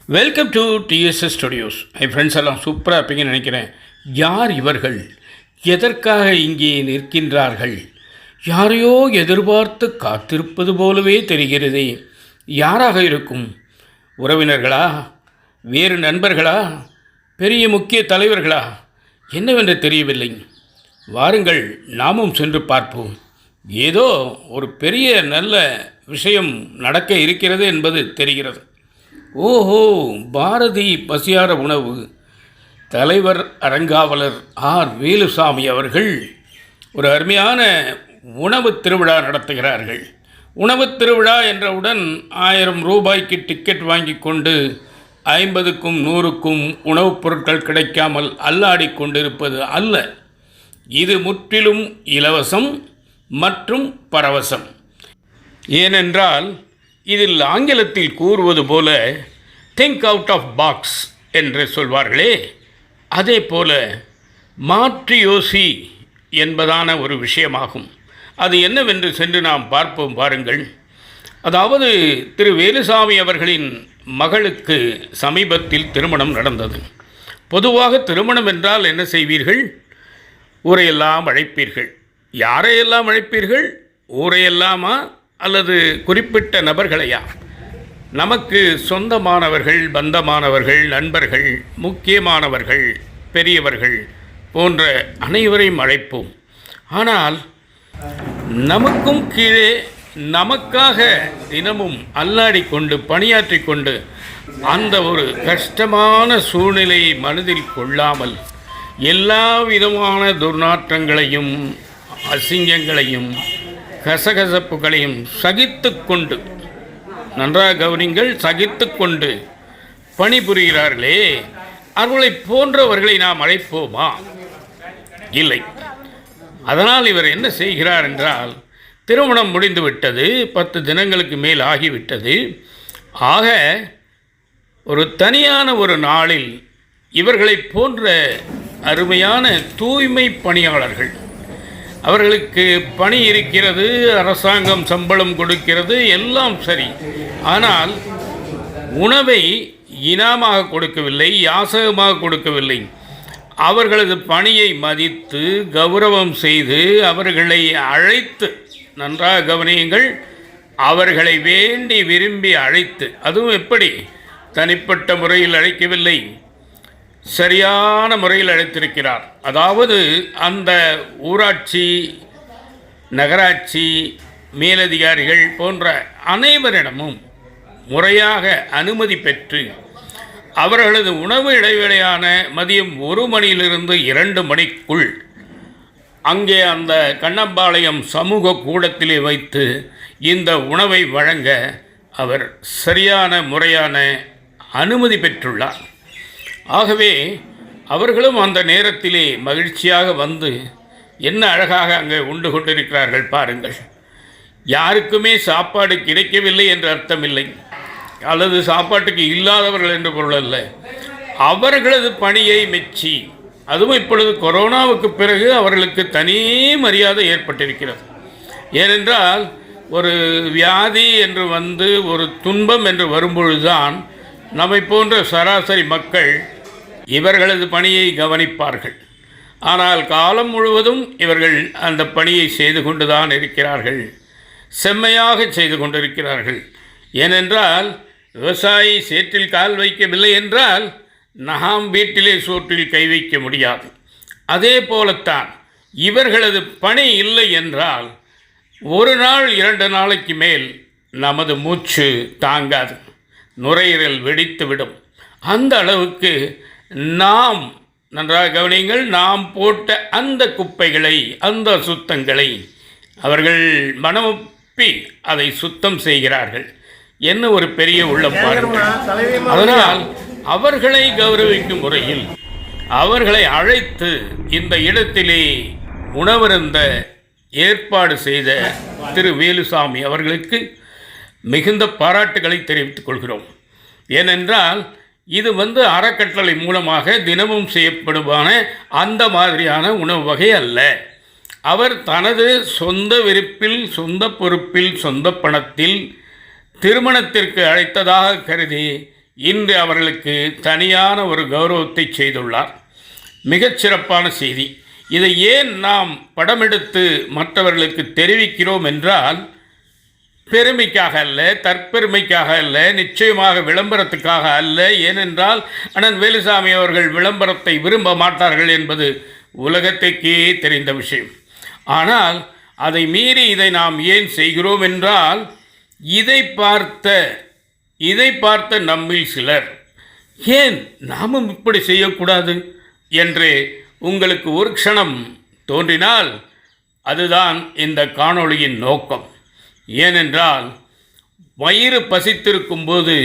Welcome to TDS studios. Friends எல்லாம் சூப்பராக இருப்பீங்கன்னு நினைக்கிறேன். யார் இவர்கள்? எதற்காக இங்கே நிற்கின்றார்கள்? யாரையோ எதிர்பார்த்து காத்திருப்பது போலவே தெரிகிறதே. யாராக இருக்கும்? உறவினர்களா? வேறு நண்பர்களா? பெரிய முக்கிய தலைவர்களா? என்னவென்று தெரியவில்லை. வாருங்கள், நாமும் சென்று பார்ப்போம். ஏதோ ஒரு பெரிய நல்ல விஷயம் நடக்க இருக்கிறது என்பது தெரிகிறது. ஓஹோ, பாரதி பசியார உணவு தலைவர் அரங்காவலர் ஆர் வேலுசாமி அவர்கள் ஒரு அருமையான உணவு திருவிழா நடத்துகிறார்கள். உணவு திருவிழா என்றவுடன் 1000 ரூபாய்க்கு டிக்கெட் வாங்கி கொண்டு 50க்கும் 100க்கும் உணவுப் பொருட்கள் கிடைக்காமல் அல்லாடி கொண்டிருப்பது அல்ல. இது முற்றிலும் இலவசம் மற்றும் பரவசம். ஏனென்றால் இதில் ஆங்கிலத்தில் கூறுவது போல திங்க் அவுட் ஆஃப் பாக்ஸ் என்று சொல்வார்களே, அதே போல மாற்றி யோசி என்பதான ஒரு விஷயமாகும். அது என்னவென்று சென்று நாம் பார்ப்போம். பாருங்கள். அதாவது திரு வேலுசாமி அவர்களின் மகளுக்கு சமீபத்தில் திருமணம் நடந்தது. பொதுவாக திருமணம் என்றால் என்ன செய்வீர்கள்? ஊரையெல்லாம் அழைப்பீர்கள். யாரையெல்லாம் அழைப்பீர்கள்? ஊரையெல்லாமா அல்லது குறிப்பிட்ட நபர்களையா? நமக்கு சொந்தமானவர்கள், பந்தமானவர்கள், நண்பர்கள், முக்கியமானவர்கள், பெரியவர்கள் போன்ற அனைவரையும் அழைப்போம். ஆனால் நமக்கும் கீழே நமக்காக தினமும் அல்லாடி கொண்டு பணியாற்றி கொண்டு அந்த ஒரு கஷ்டமான சூழ்நிலையை மனதில் கொள்ளாமல் எல்லா விதமான துர்நாற்றங்களையும் அசிங்கங்களையும் கசகசப்புகளையும் சகித்து கொண்டு, நன்றாக கவனிங்கள், சகித்து கொண்டு பணிபுரிகிறார்களே, அவர்களை போன்றவர்களை நாம் அழைப்போமா? இல்லை. அதனால் இவர் என்ன செய்கிறார் என்றால், திருமணம் முடிந்து விட்டது, 10 தினங்களுக்கு மேல் ஆகிவிட்டது. ஆக ஒரு தனியான ஒரு நாளில் இவர்களை போன்ற அருமையான தூய்மை பணியாளர்கள், அவர்களுக்கு பணி இருக்கிறது, அரசாங்கம் சம்பளம் கொடுக்கிறது, எல்லாம் சரி. ஆனால் உணவை இனாமாக கொடுக்கவில்லை, யாசகமாக கொடுக்கவில்லை. அவர்களது பணியை மதித்து கௌரவம் செய்து அவர்களை அழைத்து, நன்றாக கவனியுங்கள், அவர்களை வேண்டி விரும்பி அழைத்து, அதுவும் எப்படி? தனிப்பட்ட முறையில் அழைக்கவில்லை, சரியான முறையில் அழைத்திருக்கிறார். அதாவது அந்த ஊராட்சி, நகராட்சி மேலதிகாரிகள் போன்ற அனைவரிடமும் முறையாக அனுமதி பெற்று அவர்களது உணவு இடைவேளையான மதியம் 1 மணியிலிருந்து 2 மணிக்குள் அங்கே அந்த கண்ணம்பாளையம் சமூக கூடத்திலே வைத்து இந்த உணவை வழங்க அவர் சரியான முறையான அனுமதி பெற்றுள்ளார். ஆகவே அவர்களும் அந்த நேரத்திலே மகிழ்ச்சியாக வந்து என்ன அழகாக அங்கே உண்டு கொண்டிருக்கிறார்கள் பாருங்கள். யாருக்குமே சாப்பாடு கிடைக்கவில்லை என்று அர்த்தமில்லை, அல்லது சாப்பாட்டுக்கு இல்லாதவர்கள் என்று பொருள் அல்ல. அவர்களது பணியை மெச்சி, அதுவும் இப்பொழுது கொரோனாவுக்கு பிறகு அவர்களுக்கு தனி மரியாதை ஏற்பட்டிருக்கிறது. ஏனென்றால் ஒரு வியாதி என்று வந்து ஒரு துன்பம் என்று வரும்பொழுதுதான் நம்மை போன்ற சராசரி மக்கள் இவர்களது பணியை கவனிப்பார்கள். ஆனால் காலம் முழுவதும் இவர்கள் அந்த பணியை செய்து கொண்டுதான் இருக்கிறார்கள், செம்மையாக செய்து கொண்டிருக்கிறார்கள். ஏனென்றால் விவசாயி சேற்றில் கால் வைக்கவில்லை என்றால் நாம் வீட்டிலே சோற்றில் கை வைக்க முடியாது. அதே போலத்தான் இவர்களது பணி இல்லை என்றால் 1 நாள் 2 நாளைக்கு மேல் நமது மூச்சு தாங்காது, நுரையீரல் வெடித்துவிடும். அந்த அளவுக்கு நாம், நன்றாக கவனியுங்கள், நாம் போட்ட அந்த குப்பைகளை, அந்த சுத்தங்களை அவர்கள் மனமொப்பி அதை சுத்தம் செய்கிறார்கள். என்ன ஒரு பெரிய உள்ளம் பாருங்கள். அதனால் அவர்களை கௌரவிக்கும் முறையில் அவர்களை அழைத்து இந்த இடத்திலே உணவருந்த ஏற்பாடு செய்த திரு வேலுசாமி அவர்களுக்கு மிகுந்த பாராட்டுகளை தெரிவித்துக் கொள்கிறோம். ஏனென்றால் இது அறக்கட்டளை மூலமாக தினமும் செய்யப்படுவான அந்த மாதிரியான உணவு வகை அல்ல. அவர் தனது சொந்த விருப்பில், சொந்த பொறுப்பில், சொந்த பணத்தில் திருமணத்திற்கு அழைத்ததாக கருதி இன்று அவர்களுக்கு தனியான ஒரு கௌரவத்தை செய்துள்ளார். மிகச்சிறப்பான செய்தி. இதை ஏன் நாம் படமெடுத்து மற்றவர்களுக்கு தெரிவிக்கிறோம் என்றால், பெருமைக்காக அல்ல, தற்பெருமைக்காக அல்ல, நிச்சயமாக விளம்பரத்துக்காக அல்ல. ஏனென்றால் அண்ணன் வேலுசாமி அவர்கள் விளம்பரத்தை விரும்ப மாட்டார்கள் என்பது உலகத்துக்கே தெரிந்த விஷயம். ஆனால் அதை மீறி இதை நாம் ஏன் செய்கிறோம் என்றால், இதை பார்த்த நம்மில் சிலர் ஏன் நாமும் இப்படி செய்யக்கூடாது என்று உங்களுக்கு ஒரு க்ஷணம் தோன்றினால் அதுதான் இந்த காணொளியின் நோக்கம். ஏனென்றால் வயிறு பசித்திருக்கும் போது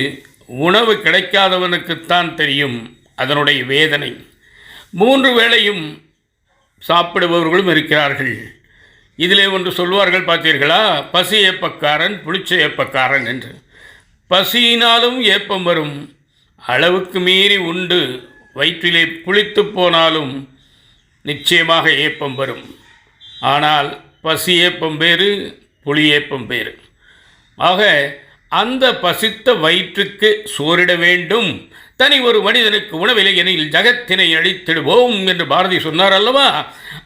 உணவு கிடைக்காதவனுக்குத்தான் தெரியும் அதனுடைய வேதனை. 3 வேளையும் சாப்பிடுபவர்களும் இருக்கிறார்கள். இதிலே ஒன்று சொல்வார்கள், பார்த்தீர்களா, பசி ஏப்பக்காரன் புளிச்ச ஏப்பக்காரன் என்று. பசியினாலும் ஏப்பம் வரும், அளவுக்கு மீறி உண்டு வயிற்றிலே புளித்து போனாலும் நிச்சயமாக ஏப்பம் வரும். ஆனால் பசி ஏப்பம் வேறு, புளி ஏப்பம் வேறு. ஆக அந்த பசித்த வயிற்றுக்கு சோறிட வேண்டும். தனி ஒரு மனிதனுக்கு உணவில்லை எனில் ஜகத்தினை அழித்திடுவோம் என்று பாரதி சொன்னார் அல்லவா?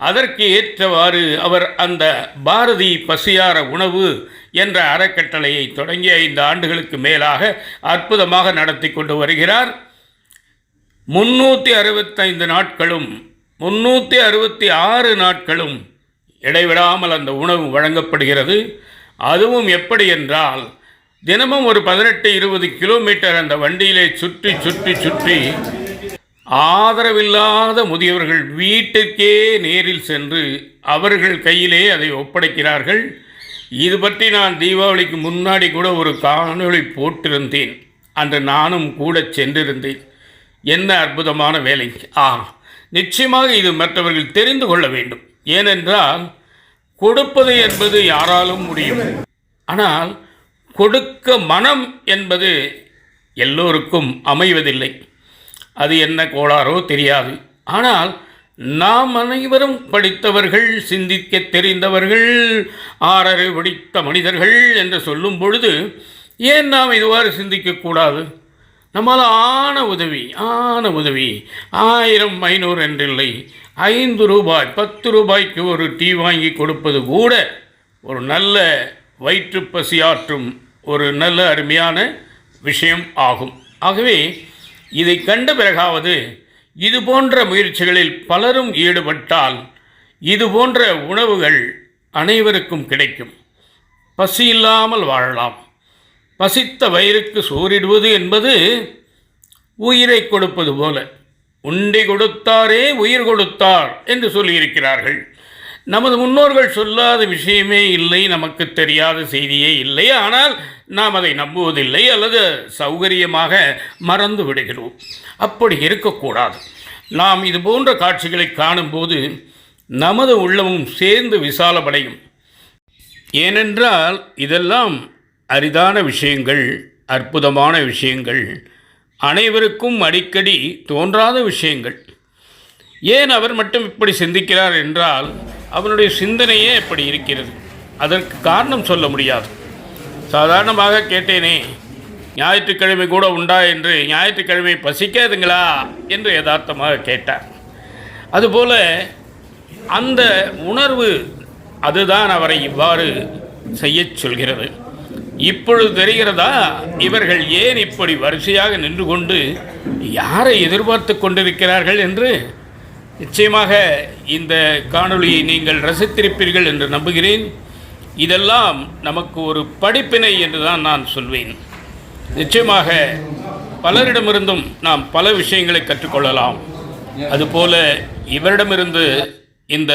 அதற்கு ஏற்றவாறு அவர் அந்த பாரதி பசியார உணவு என்ற அறக்கட்டளையை தொடங்கி 5 ஆண்டுகளுக்கு மேலாக அற்புதமாக நடத்தி கொண்டு வருகிறார். 365 நாட்களும் 366 நாட்களும் இடைவிடாமல் அந்த உணவு வழங்கப்படுகிறது. அதுவும் எப்படி என்றால், தினமும் ஒரு 18-20 கிலோமீட்டர் அந்த வண்டியிலே சுற்றி சுற்றி சுற்றி ஆதரவில்லாத முதியவர்கள் வீட்டுக்கே நேரில் சென்று அவர்கள் கையிலே அதை ஒப்படைக்கிறார்கள். இது பற்றி நான் தீபாவளிக்கு முன்னாடி கூட ஒரு காணொளி போட்டிருந்தேன். அன்று நானும் கூட சென்றிருந்தேன். என்ன அற்புதமான வேலை! நிச்சயமாக இது மற்றவர்கள் தெரிந்து கொள்ள வேண்டும். ஏனென்றால் கொடுப்பது என்பது யாராலும் முடியும். ஆனால் கொடுக்க மனம் என்பது எல்லோருக்கும் அமைவதில்லை. அது என்ன கோளாறோ தெரியாது. ஆனால் நாம் அனைவரும் படித்தவர்கள், சிந்திக்க தெரிந்தவர்கள், ஆறரை படித்த மனிதர்கள் என்று சொல்லும் பொழுது ஏன் நாம் இதுவாறு சிந்திக்கக்கூடாது? நம்மால் ஆன உதவி 1000 500 என்றில்லை, 5 ரூபாய் 10 ரூபாய்க்கு ஒரு டீ வாங்கி கொடுப்பது கூட ஒரு நல்ல வயிற்று பசியாற்றும் ஒரு நல்ல அருமையான விஷயம் ஆகும். ஆகவே இதை கண்ட பிறகாவது இது போன்ற முயற்சிகளில் பலரும் ஈடுபட்டால் இது போன்ற உணவுகள் அனைவருக்கும் கிடைக்கும். பசி இல்லாமல் வாழலாம். பசித்த வயிறுக்கு சோறிடுவது என்பது உயிரை கொடுப்பது போல. உண்டி கொடுத்தாரே உயிர் கொடுத்தார் என்று சொல்லியிருக்கிறார்கள். நமது முன்னோர்கள் சொல்லாத விஷயமே இல்லை, நமக்கு தெரியாத செய்தியே இல்லை. ஆனால் நாம் அதை நம்புவதில்லை அல்லது சௌகரியமாக மறந்து விடுகிறோம். அப்படி இருக்கக்கூடாது. நாம் இது போன்ற காட்சிகளை காணும்போது நமது உள்ளமும் சேர்ந்து விசாலமடையும். ஏனென்றால் இதெல்லாம் அரிதான விஷயங்கள், அற்புதமான விஷயங்கள், அனைவருக்கும் அடிக்கடி தோன்றாத விஷயங்கள். ஏன் அவர் மட்டும் இப்படி சிந்திக்கிறார் என்றால் அவனுடைய சிந்தனையே எப்படி இருக்கிறது. அதற்கு காரணம் சொல்ல முடியாது. சாதாரணமாக கேட்டேனே, ஞாயிற்றுக்கிழமை கூட உண்டா என்று. ஞாயிற்றுக்கிழமை பசிக்காதுங்களா என்று யதார்த்தமாக கேட்டார். அதுபோல அந்த உணர்வு அதுதான் அவரை இவ்வாறு செய்யச் சொல்கிறது. இப்பொழுது தெரிகிறதா இவர்கள் ஏன் இப்படி வரிசையாக நின்று கொண்டு யாரை எதிர்பார்த்து கொண்டிருக்கிறார்கள் என்று? நிச்சயமாக இந்த காணொளியை நீங்கள் ரசித்திருப்பீர்கள் என்று நம்புகிறேன். இதெல்லாம் நமக்கு ஒரு படிப்பினை என்று தான் நான் சொல்வேன். நிச்சயமாக பலரிடமிருந்தும் நாம் பல விஷயங்களை கற்றுக்கொள்ளலாம். அதுபோல இவரிடமிருந்து இந்த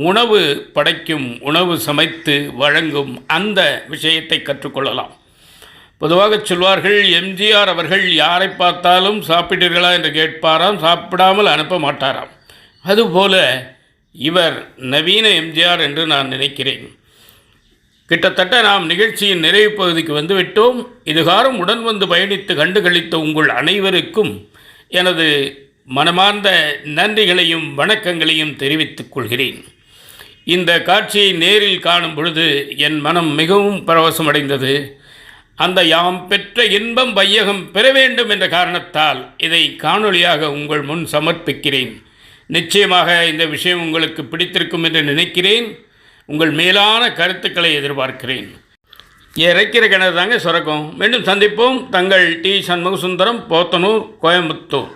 உணவு படைக்கும், உணவு சமைத்து வழங்கும் அந்த விஷயத்தை கற்றுக்கொள்ளலாம். பொதுவாக சொல்வார்கள், எம்ஜிஆர் அவர்கள் யாரை பார்த்தாலும் சாப்பிட்டீர்களா என்று கேட்பாராம், சாப்பிடாமல் அனுப்ப மாட்டாராம். அதுபோல இவர் நவீன எம்ஜிஆர் என்று நான் நினைக்கிறேன். கிட்டத்தட்ட நாம் நிகழ்ச்சியின் நிறைவு பகுதிக்கு வந்துவிட்டோம். இதுகாரம் உடன் வந்து பயணித்து கண்டுகளித்த உங்கள் அனைவருக்கும் எனது மனமார்ந்த நன்றிகளையும் வணக்கங்களையும் தெரிவித்துக் கொள்கிறேன். இந்த காட்சியை நேரில் காணும் பொழுது என் மனம் மிகவும் பரவசமடைந்தது. அந்த யாம் பெற்ற இன்பம் வையகம் பெற வேண்டும் என்ற காரணத்தால் இதை காணொளியாக உங்கள் முன் சமர்ப்பிக்கிறேன். நிச்சயமாக இந்த விஷயம் உங்களுக்கு பிடித்திருக்கும் என்று நினைக்கிறேன். உங்கள் மேலான கருத்துக்களை எதிர்பார்க்கிறேன். இறைக்கிற கிணறு தாங்க சுரக்கும். மீண்டும் சந்திப்போம். தங்கள் டி. சண்முகசுந்தரம், போத்தனூர், கோயம்புத்தூர்.